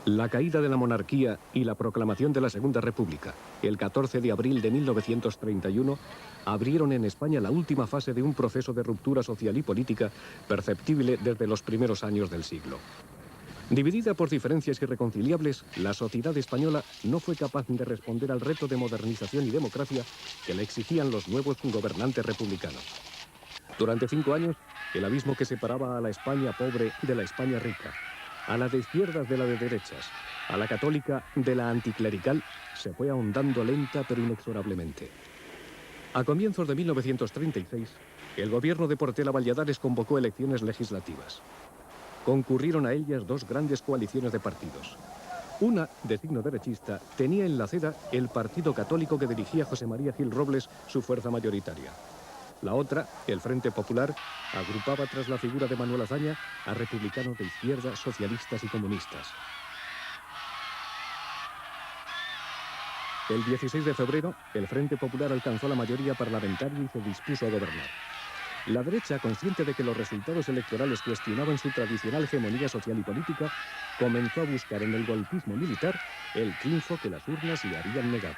La caída de la monarquía y la proclamación de la Segunda República, el 14 de abril de 1931, abrieron en España la última fase de un proceso de ruptura social y política perceptible desde los primeros años del siglo. Dividida por diferencias irreconciliables, la sociedad española no fue capaz de responder al reto de modernización y democracia que le exigían los nuevos gobernantes republicanos. Durante 5 años, el abismo que separaba a la España pobre de la España rica, a la de izquierdas de la de derechas, a la católica de la anticlerical, se fue ahondando lenta pero inexorablemente. A comienzos de 1936, el gobierno de Portela Valladares convocó elecciones legislativas. Concurrieron a ellas dos grandes coaliciones de partidos. Una, de signo derechista, tenía en la cera el Partido Católico que dirigía José María Gil Robles, su fuerza mayoritaria. La otra, el Frente Popular, agrupaba tras la figura de Manuel Azaña a republicanos de izquierda, socialistas y comunistas. El 16 de febrero, el Frente Popular alcanzó la mayoría parlamentaria y se dispuso a gobernar. La derecha, consciente de que los resultados electorales cuestionaban su tradicional hegemonía social y política, comenzó a buscar en el golpismo militar el triunfo que las urnas le habían negado.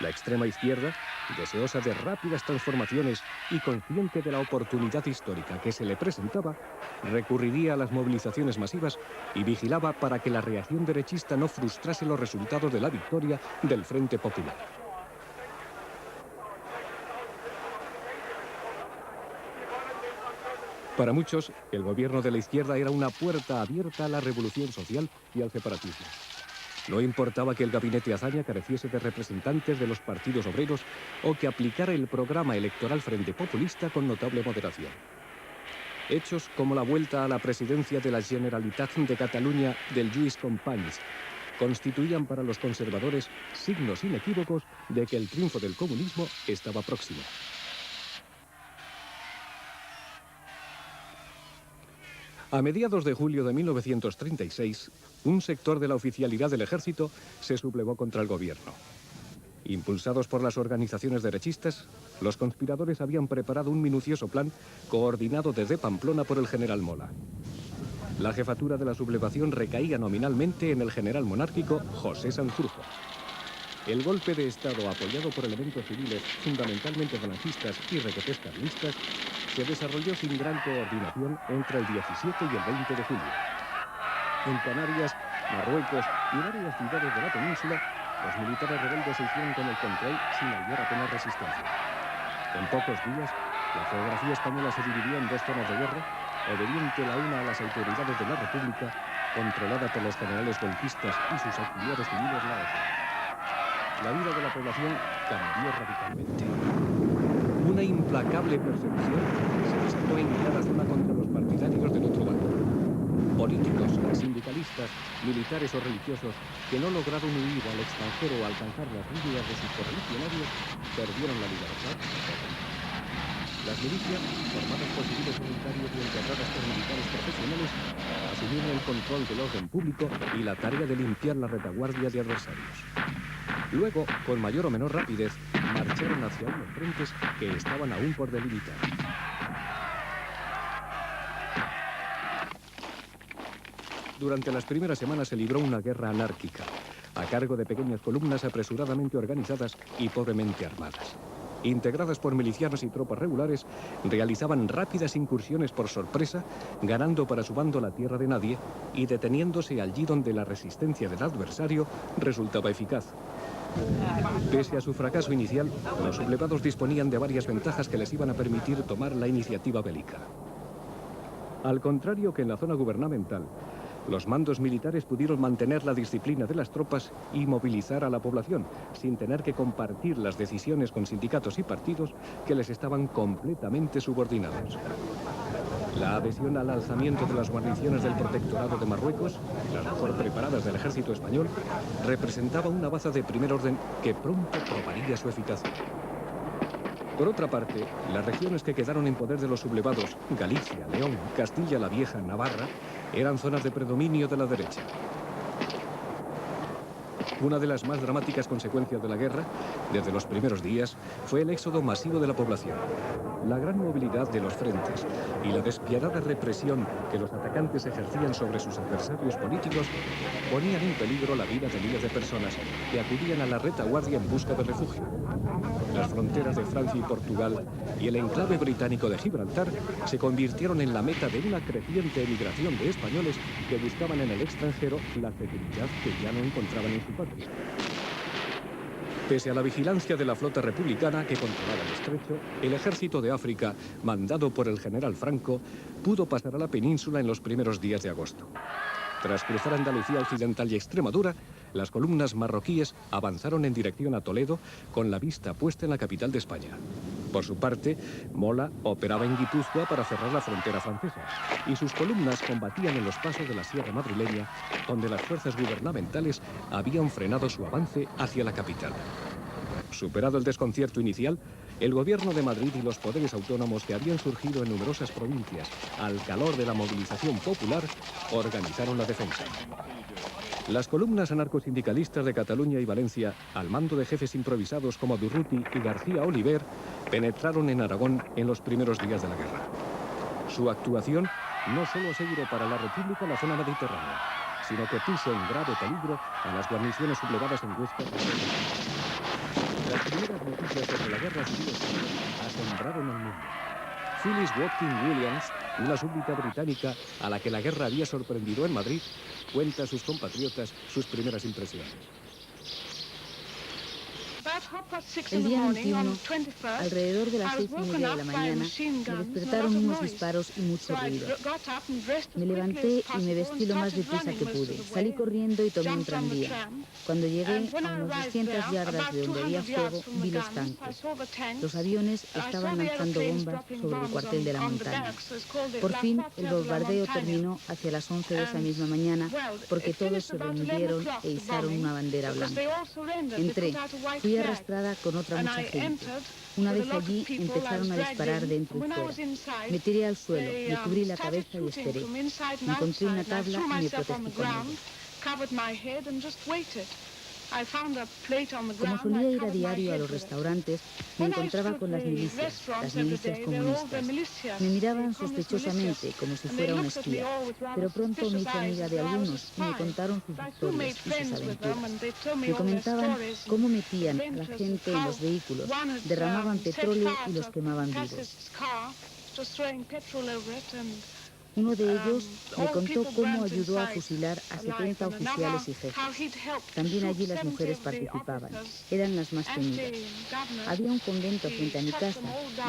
La extrema izquierda, deseosa de rápidas transformaciones y consciente de la oportunidad histórica que se le presentaba, recurriría a las movilizaciones masivas y vigilaba para que la reacción derechista no frustrase los resultados de la victoria del Frente Popular. Para muchos, el gobierno de la izquierda era una puerta abierta a la revolución social y al separatismo. No importaba que el gabinete Azaña careciese de representantes de los partidos obreros o que aplicara el programa electoral Frente Populista con notable moderación. Hechos como la vuelta a la presidencia de la Generalitat de Cataluña del Lluís Companys constituían para los conservadores signos inequívocos de que el triunfo del comunismo estaba próximo. A mediados de julio de 1936, un sector de la oficialidad del ejército se sublevó contra el gobierno. Impulsados por las organizaciones derechistas, los conspiradores habían preparado un minucioso plan coordinado desde Pamplona por el general Mola. La jefatura de la sublevación recaía nominalmente en el general monárquico José Sanjurjo. El golpe de Estado, apoyado por elementos civiles, fundamentalmente falangistas y requetés carlistas, se desarrolló sin gran coordinación entre el 17 y el 20 de julio. En Canarias, Marruecos y varias ciudades de la península, los militares rebeldes se hicieron con el control sin hallar apenas resistencia. En pocos días, la geografía española se dividió en dos zonas de guerra, obediente la una a las autoridades de la República, controlada por los generales golpistas y sus auxiliares civiles la otra. La vida de la población cambió radicalmente. Una implacable persecución se desató en cada zona contra los partidarios del otro bando. Políticos, sindicalistas, militares o religiosos que no lograron huir al extranjero o alcanzar las líneas de sus correligionarios perdieron la libertad. Las milicias, formadas por civiles voluntarios y enterradas por militares profesionales, asumieron el control del orden público y la tarea de limpiar la retaguardia de adversarios. Luego, con mayor o menor rapidez, marcharon hacia unos frentes que estaban aún por delimitar. Durante las primeras semanas se libró una guerra anárquica, a cargo de pequeñas columnas apresuradamente organizadas y pobremente armadas. Integradas por milicianos y tropas regulares, realizaban rápidas incursiones por sorpresa, ganando para su bando la tierra de nadie y deteniéndose allí donde la resistencia del adversario resultaba eficaz. Pese a su fracaso inicial, los sublevados disponían de varias ventajas que les iban a permitir tomar la iniciativa bélica. Al contrario que en la zona gubernamental, los mandos militares pudieron mantener la disciplina de las tropas y movilizar a la población, sin tener que compartir las decisiones con sindicatos y partidos que les estaban completamente subordinados. La adhesión al alzamiento de las guarniciones del Protectorado de Marruecos, las mejor preparadas del ejército español, representaba una baza de primer orden que pronto probaría su eficacia. Por otra parte, las regiones que quedaron en poder de los sublevados, Galicia, León, Castilla la Vieja, Navarra, eran zonas de predominio de la derecha. Una de las más dramáticas consecuencias de la guerra, desde los primeros días, fue el éxodo masivo de la población. La gran movilidad de los frentes y la despiadada represión que los atacantes ejercían sobre sus adversarios políticos ponían en peligro la vida de miles de personas que acudían a la retaguardia en busca de refugio. Las fronteras de Francia y Portugal y el enclave británico de Gibraltar se convirtieron en la meta de una creciente emigración de españoles que buscaban en el extranjero la seguridad que ya no encontraban en su patria. Pese a la vigilancia de la flota republicana que controlaba el estrecho, el ejército de África, mandado por el general Franco, pudo pasar a la península en los primeros días de agosto. Tras cruzar Andalucía Occidental y Extremadura, las columnas marroquíes avanzaron en dirección a Toledo con la vista puesta en la capital de España. Por su parte, Mola operaba en Guipúzcoa para cerrar la frontera francesa y sus columnas combatían en los pasos de la sierra madrileña, donde las fuerzas gubernamentales habían frenado su avance hacia la capital. Superado el desconcierto inicial, el gobierno de Madrid y los poderes autónomos que habían surgido en numerosas provincias al calor de la movilización popular organizaron la defensa. Las columnas anarcosindicalistas de Cataluña y Valencia, al mando de jefes improvisados como Durruti y García Oliver, penetraron en Aragón en los primeros días de la guerra. Su actuación no solo aseguró para la República la zona mediterránea, sino que puso en grave peligro a las guarniciones sublevadas en Huesca. Las primeras noticias sobre la guerra civil asombraron al mundo. Phyllis Watkins Williams, una súbdita británica a la que la guerra había sorprendido en Madrid, cuenta a sus compatriotas sus primeras impresiones. El día 21, alrededor de las 6:30 de la mañana, me despertaron unos disparos y mucho ruido. Me levanté y me vestí lo más deprisa que pude. Salí corriendo y tomé un tranvía. Cuando llegué a unos 200 yardas de donde había fuego, vi los tanques. Los aviones estaban lanzando bombas sobre el cuartel de la montaña. Por fin, el bombardeo terminó hacia las 11 de esa misma mañana, porque todos se rindieron e izaron una bandera blanca. Entré, fui arrastrada con otra mucha gente. Una vez allí, empezaron a disparar dentro y fuera. Me tiré al suelo, me cubrí la cabeza y esperé. Encontré una tabla y me protegí con ella. Como solía ir a diario a los restaurantes, me encontraba con las milicias comunistas. Me miraban sospechosamente, como si fuera un espía, pero pronto me hice amiga de algunos y me contaron sus historias y sus aventuras. Me comentaban cómo metían a la gente en los vehículos, derramaban petróleo y los quemaban vivos. Uno de ellos me contó cómo ayudó a fusilar a 70 oficiales y jefes. También allí las mujeres participaban. Eran las más temidas. Había un convento frente a mi casa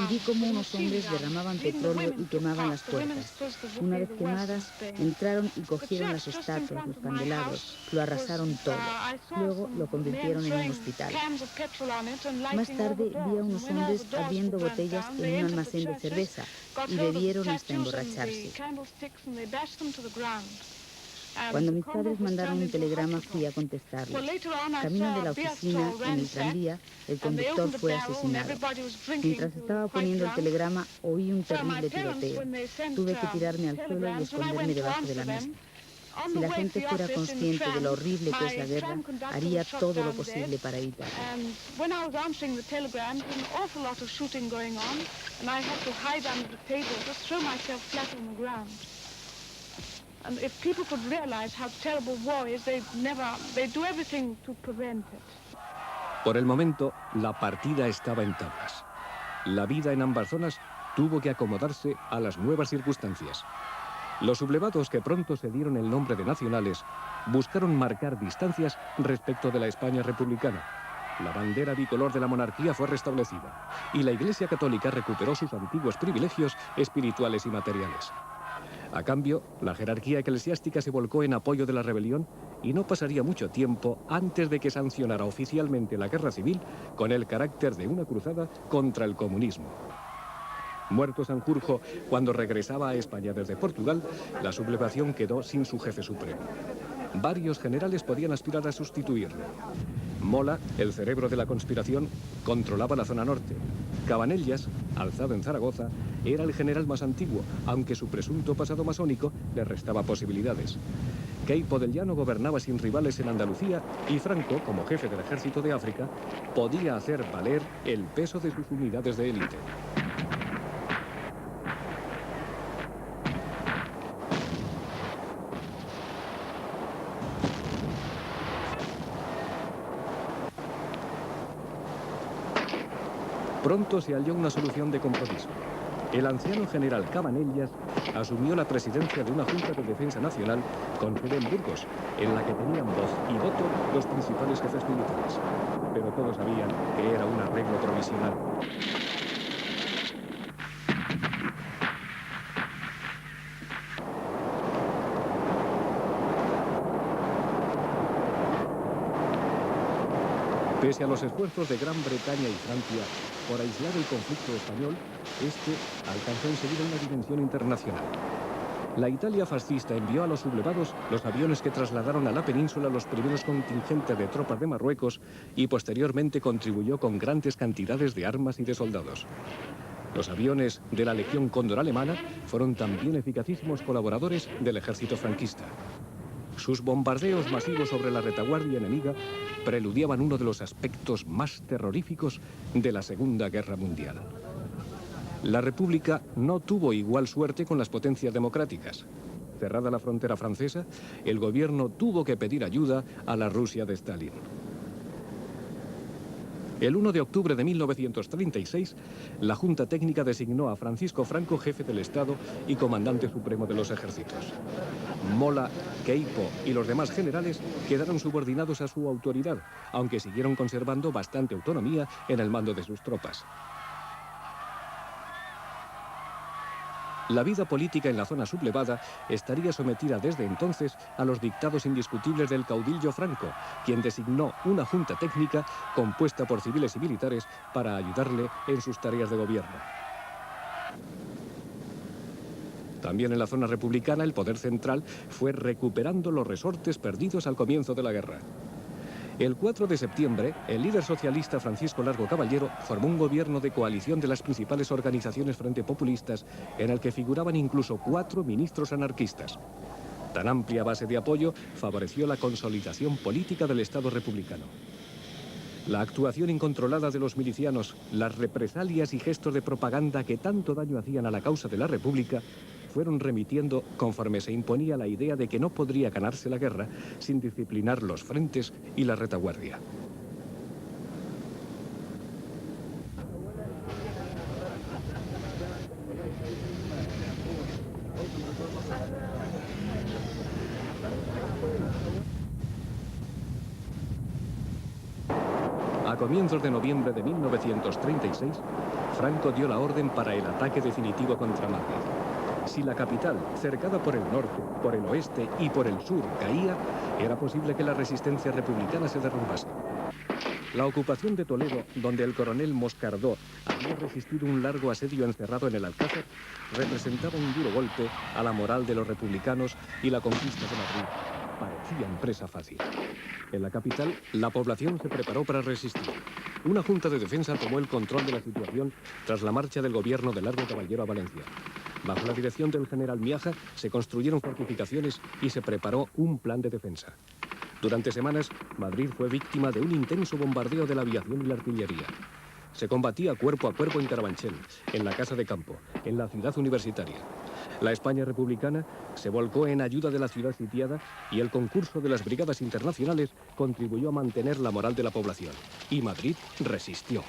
y vi cómo unos hombres derramaban petróleo y quemaban las puertas. Una vez quemadas, entraron y cogieron las estatuas, los candelabros, lo arrasaron todo. Luego lo convirtieron en un hospital. Más tarde vi a unos hombres abriendo botellas en un almacén de cerveza y bebieron hasta emborracharse. Cuando mis padres mandaron un telegrama, fui a contestarlo. Camino de la oficina, en el tranvía, el conductor fue asesinado. Mientras estaba poniendo el telegrama, oí un terrible tiroteo. Tuve que tirarme al suelo y esconderme debajo de la mesa. Si la gente fuera consciente de lo horrible que es la guerra, haría todo lo posible para evitarlo. Por el momento, la partida estaba en tablas. La vida en ambas zonas tuvo que acomodarse a las nuevas circunstancias. Los sublevados, que pronto se dieron el nombre de nacionales, buscaron marcar distancias respecto de la España republicana. La bandera bicolor de la monarquía fue restablecida y la Iglesia Católica recuperó sus antiguos privilegios espirituales y materiales. A cambio, la jerarquía eclesiástica se volcó en apoyo de la rebelión y no pasaría mucho tiempo antes de que sancionara oficialmente la guerra civil con el carácter de una cruzada contra el comunismo. Muerto Sanjurjo cuando regresaba a España desde Portugal, la sublevación quedó sin su jefe supremo. Varios generales podían aspirar a sustituirlo. Mola, el cerebro de la conspiración, controlaba la zona norte. Cabanellas, alzado en Zaragoza, era el general más antiguo, aunque su presunto pasado masónico le restaba posibilidades. Queipo del Llano gobernaba sin rivales en Andalucía y Franco, como jefe del ejército de África, podía hacer valer el peso de sus unidades de élite. Pronto se halló una solución de compromiso. El anciano general Cabanellas asumió la presidencia de una Junta de Defensa Nacional con sede en Burgos, en la que tenían voz y voto los principales jefes militares. Pero todos sabían que era un arreglo provisional. Pese a los esfuerzos de Gran Bretaña y Francia por aislar el conflicto español, este alcanzó enseguida una dimensión internacional. La Italia fascista envió a los sublevados los aviones que trasladaron a la península los primeros contingentes de tropas de Marruecos y posteriormente contribuyó con grandes cantidades de armas y de soldados. Los aviones de la Legión Cóndor alemana fueron también eficacísimos colaboradores del ejército franquista. Sus bombardeos masivos sobre la retaguardia enemiga preludiaban uno de los aspectos más terroríficos de la Segunda Guerra Mundial. La República no tuvo igual suerte con las potencias democráticas. Cerrada la frontera francesa, el gobierno tuvo que pedir ayuda a la Rusia de Stalin. El 1 de octubre de 1936, la Junta Técnica designó a Francisco Franco jefe del Estado y comandante supremo de los ejércitos. Mola, Queipo y los demás generales quedaron subordinados a su autoridad, aunque siguieron conservando bastante autonomía en el mando de sus tropas. La vida política en la zona sublevada estaría sometida desde entonces a los dictados indiscutibles del caudillo Franco, quien designó una junta técnica compuesta por civiles y militares para ayudarle en sus tareas de gobierno. También en la zona republicana el poder central fue recuperando los resortes perdidos al comienzo de la guerra. El 4 de septiembre, el líder socialista Francisco Largo Caballero formó un gobierno de coalición de las principales organizaciones frente populistas, en el que figuraban incluso 4 ministros anarquistas. Tan amplia base de apoyo favoreció la consolidación política del Estado republicano. La actuación incontrolada de los milicianos, las represalias y gestos de propaganda que tanto daño hacían a la causa de la República, fueron remitiendo conforme se imponía la idea de que no podría ganarse la guerra sin disciplinar los frentes y la retaguardia. A comienzos de noviembre de 1936, Franco dio la orden para el ataque definitivo contra Madrid. Si la capital, cercada por el norte, por el oeste y por el sur, caía, era posible que la resistencia republicana se derrumbase. La ocupación de Toledo, donde el coronel Moscardó había resistido un largo asedio encerrado en el Alcázar, representaba un duro golpe a la moral de los republicanos y la conquista de Madrid parecía empresa fácil. En la capital, la población se preparó para resistir. Una junta de defensa tomó el control de la situación tras la marcha del gobierno de Largo Caballero a Valencia. Bajo la dirección del general Miaja se construyeron fortificaciones y se preparó un plan de defensa. Durante semanas, Madrid fue víctima de un intenso bombardeo de la aviación y la artillería. Se combatía cuerpo a cuerpo en Carabanchel, en la Casa de Campo, en la ciudad universitaria. La España republicana se volcó en ayuda de la ciudad sitiada y el concurso de las brigadas internacionales contribuyó a mantener la moral de la población. Y Madrid resistió.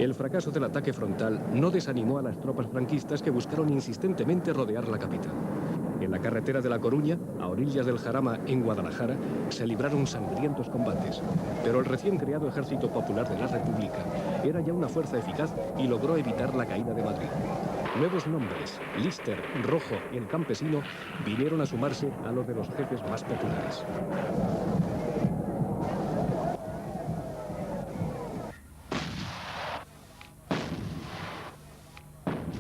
El fracaso del ataque frontal no desanimó a las tropas franquistas que buscaron insistentemente rodear la capital. En la carretera de La Coruña, a orillas del Jarama, en Guadalajara, se libraron sangrientos combates. Pero el recién creado Ejército Popular de la República era ya una fuerza eficaz y logró evitar la caída de Madrid. Nuevos nombres, Lister, Rojo y el Campesino, vinieron a sumarse a los de los jefes más populares.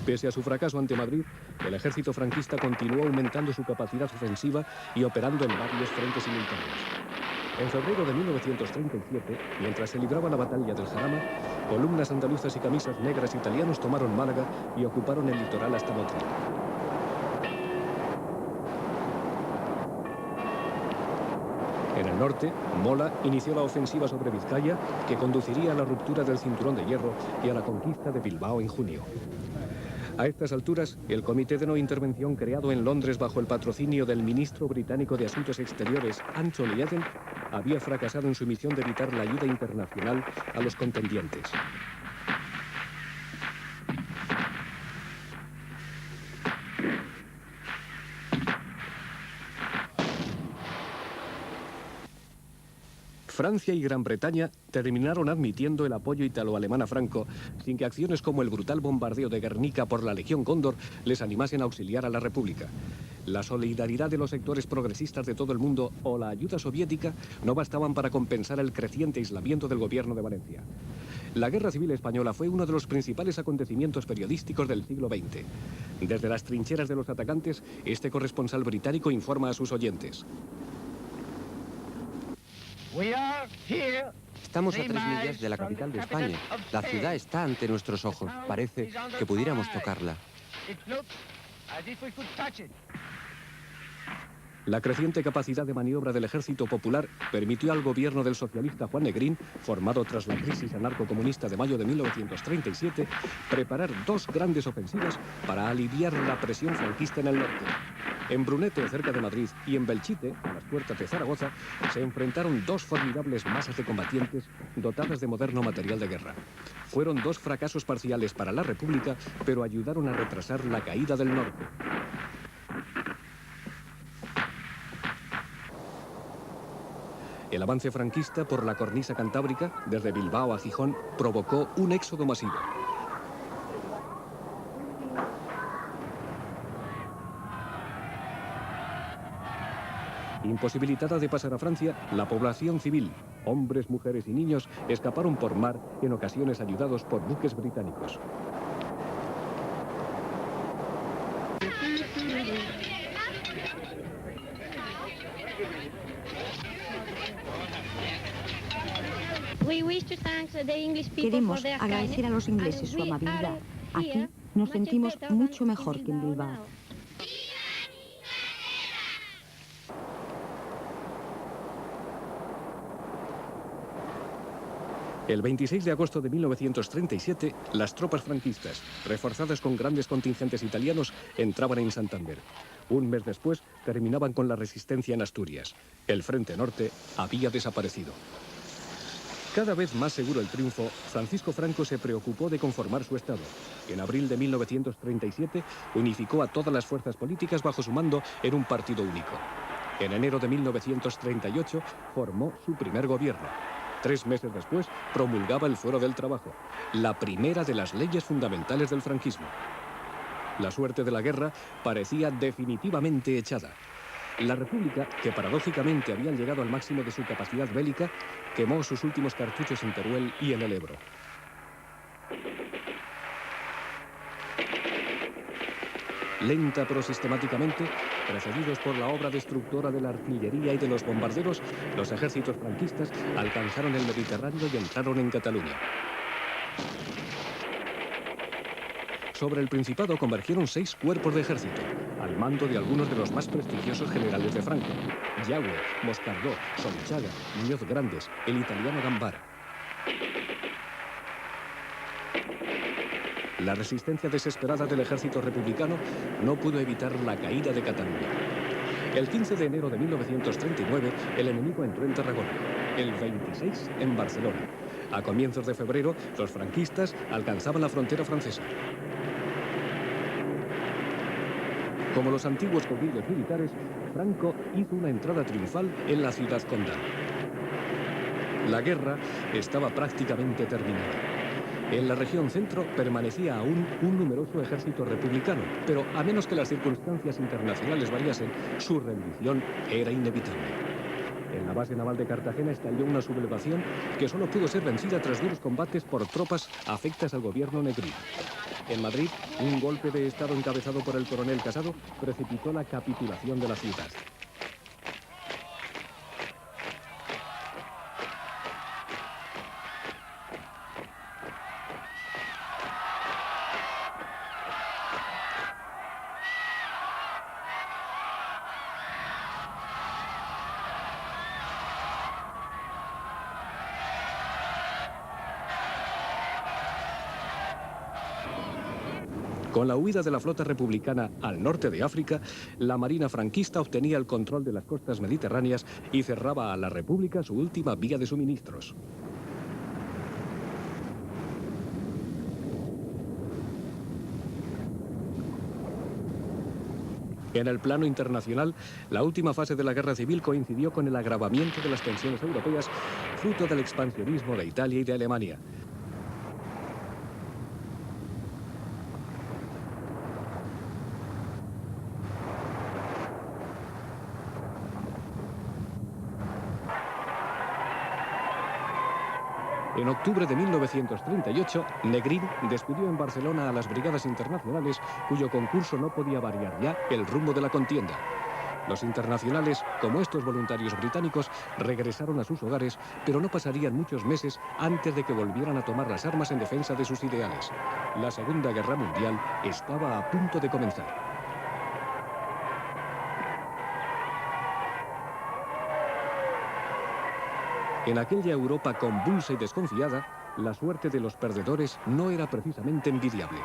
Pese a su fracaso ante Madrid, el ejército franquista continuó aumentando su capacidad ofensiva y operando en varios frentes simultáneos. En febrero de 1937, mientras se libraba la batalla del Jarama, columnas andaluzas y camisas negras italianos tomaron Málaga y ocuparon el litoral hasta Motril. En el norte, Mola inició la ofensiva sobre Vizcaya, que conduciría a la ruptura del cinturón de hierro y a la conquista de Bilbao en junio. A estas alturas, el Comité de No Intervención creado en Londres bajo el patrocinio del ministro británico de Asuntos Exteriores, Anthony Eden, había fracasado en su misión de evitar la ayuda internacional a los contendientes. Francia y Gran Bretaña terminaron admitiendo el apoyo italo-alemán a Franco, sin que acciones como el brutal bombardeo de Guernica por la Legión Cóndor les animasen a auxiliar a la República. La solidaridad de los sectores progresistas de todo el mundo o la ayuda soviética no bastaban para compensar el creciente aislamiento del gobierno de Valencia. La Guerra Civil Española fue uno de los principales acontecimientos periodísticos del siglo XX. Desde las trincheras de los atacantes, este corresponsal británico informa a sus oyentes. Estamos a 3 millas de la capital de España. La ciudad está ante nuestros ojos. Parece que pudiéramos tocarla. La creciente capacidad de maniobra del Ejército Popular permitió al gobierno del socialista Juan Negrín, formado tras la crisis anarcocomunista de mayo de 1937, preparar 2 grandes ofensivas para aliviar la presión franquista en el norte. En Brunete, cerca de Madrid, y en Belchite, a las puertas de Zaragoza, se enfrentaron 2 formidables masas de combatientes dotadas de moderno material de guerra. Fueron 2 fracasos parciales para la República, pero ayudaron a retrasar la caída del norte. El avance franquista por la cornisa cantábrica, desde Bilbao a Gijón, provocó un éxodo masivo. Imposibilitada de pasar a Francia, la población civil, hombres, mujeres y niños, escaparon por mar, en ocasiones ayudados por buques británicos. Queremos agradecer a los ingleses su amabilidad. Aquí nos sentimos mucho mejor que en Bilbao. El 26 de agosto de 1937, las tropas franquistas, reforzadas con grandes contingentes italianos, entraban en Santander. Un mes después, terminaban con la resistencia en Asturias. El Frente Norte había desaparecido. Cada vez más seguro el triunfo, Francisco Franco se preocupó de conformar su Estado. En abril de 1937, unificó a todas las fuerzas políticas bajo su mando en un partido único. En enero de 1938, formó su primer gobierno. 3 meses después, promulgaba el Fuero del Trabajo, la primera de las leyes fundamentales del franquismo. La suerte de la guerra parecía definitivamente echada. La República, que paradójicamente habían llegado al máximo de su capacidad bélica, quemó sus últimos cartuchos en Teruel y en el Ebro. Lenta pero sistemáticamente, precedidos por la obra destructora de la artillería y de los bombarderos, los ejércitos franquistas alcanzaron el Mediterráneo y entraron en Cataluña. Sobre el Principado convergieron 6 cuerpos de ejército, al mando de algunos de los más prestigiosos generales de Franco: Yagüe, Moscardó, Solchaga, Muñoz Grandes, el italiano Gambara. La resistencia desesperada del ejército republicano no pudo evitar la caída de Cataluña. El 15 de enero de 1939, el enemigo entró en Tarragona, el 26 en Barcelona. A comienzos de febrero, los franquistas alcanzaban la frontera francesa. Como los antiguos caudillos militares, Franco hizo una entrada triunfal en la ciudad condal. La guerra estaba prácticamente terminada. En la región centro permanecía aún un numeroso ejército republicano, pero a menos que las circunstancias internacionales variasen, su rendición era inevitable. En la base naval de Cartagena estalló una sublevación que solo pudo ser vencida tras duros combates por tropas afectas al gobierno Negrín. En Madrid, un golpe de Estado encabezado por el coronel Casado precipitó la capitulación de la ciudad. Con la huida de la flota republicana al norte de África, la marina franquista obtenía el control de las costas mediterráneas y cerraba a la República su última vía de suministros. En el plano internacional, la última fase de la guerra civil coincidió con el agravamiento de las tensiones europeas, fruto del expansionismo de Italia y de Alemania. En octubre de 1938, Negrín despidió en Barcelona a las brigadas internacionales, cuyo concurso no podía variar ya el rumbo de la contienda. Los internacionales, como estos voluntarios británicos, regresaron a sus hogares, pero no pasarían muchos meses antes de que volvieran a tomar las armas en defensa de sus ideales. La Segunda Guerra Mundial estaba a punto de comenzar. En aquella Europa convulsa y desconfiada, la suerte de los perdedores no era precisamente envidiable.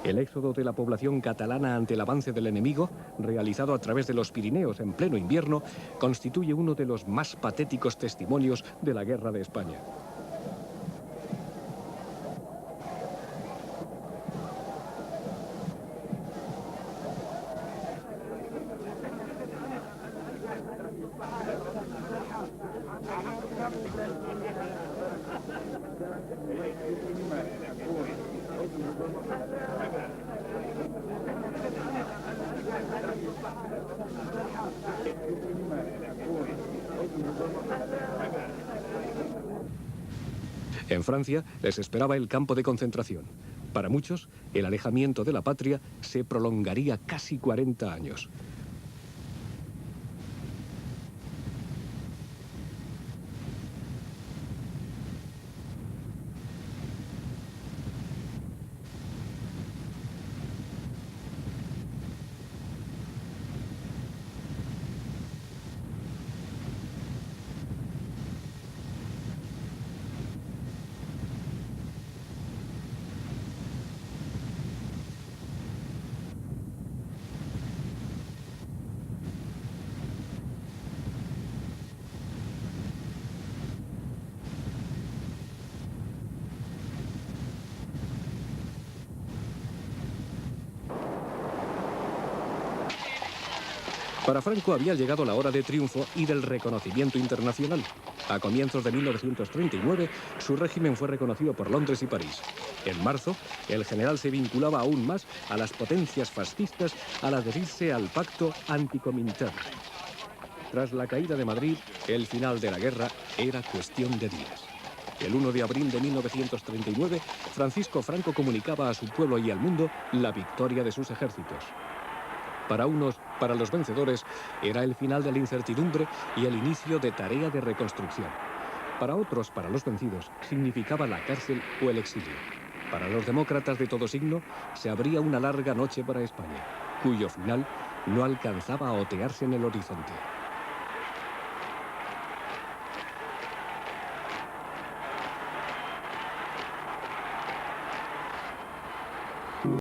El éxodo de la población catalana ante el avance del enemigo, realizado a través de los Pirineos en pleno invierno, constituye uno de los más patéticos testimonios de la guerra de España. En Francia les esperaba el campo de concentración. Para muchos, el alejamiento de la patria se prolongaría casi 40 años. Para Franco había llegado la hora de triunfo y del reconocimiento internacional. A comienzos de 1939, su régimen fue reconocido por Londres y París. En marzo, el general se vinculaba aún más a las potencias fascistas al adherirse al pacto anticomintern. Tras la caída de Madrid, el final de la guerra era cuestión de días. El 1 de abril de 1939, Francisco Franco comunicaba a su pueblo y al mundo la victoria de sus ejércitos. Para unos, para los vencedores, era el final de la incertidumbre y el inicio de tarea de reconstrucción. Para otros, para los vencidos, significaba la cárcel o el exilio. Para los demócratas de todo signo, se abría una larga noche para España, cuyo final no alcanzaba a otearse en el horizonte.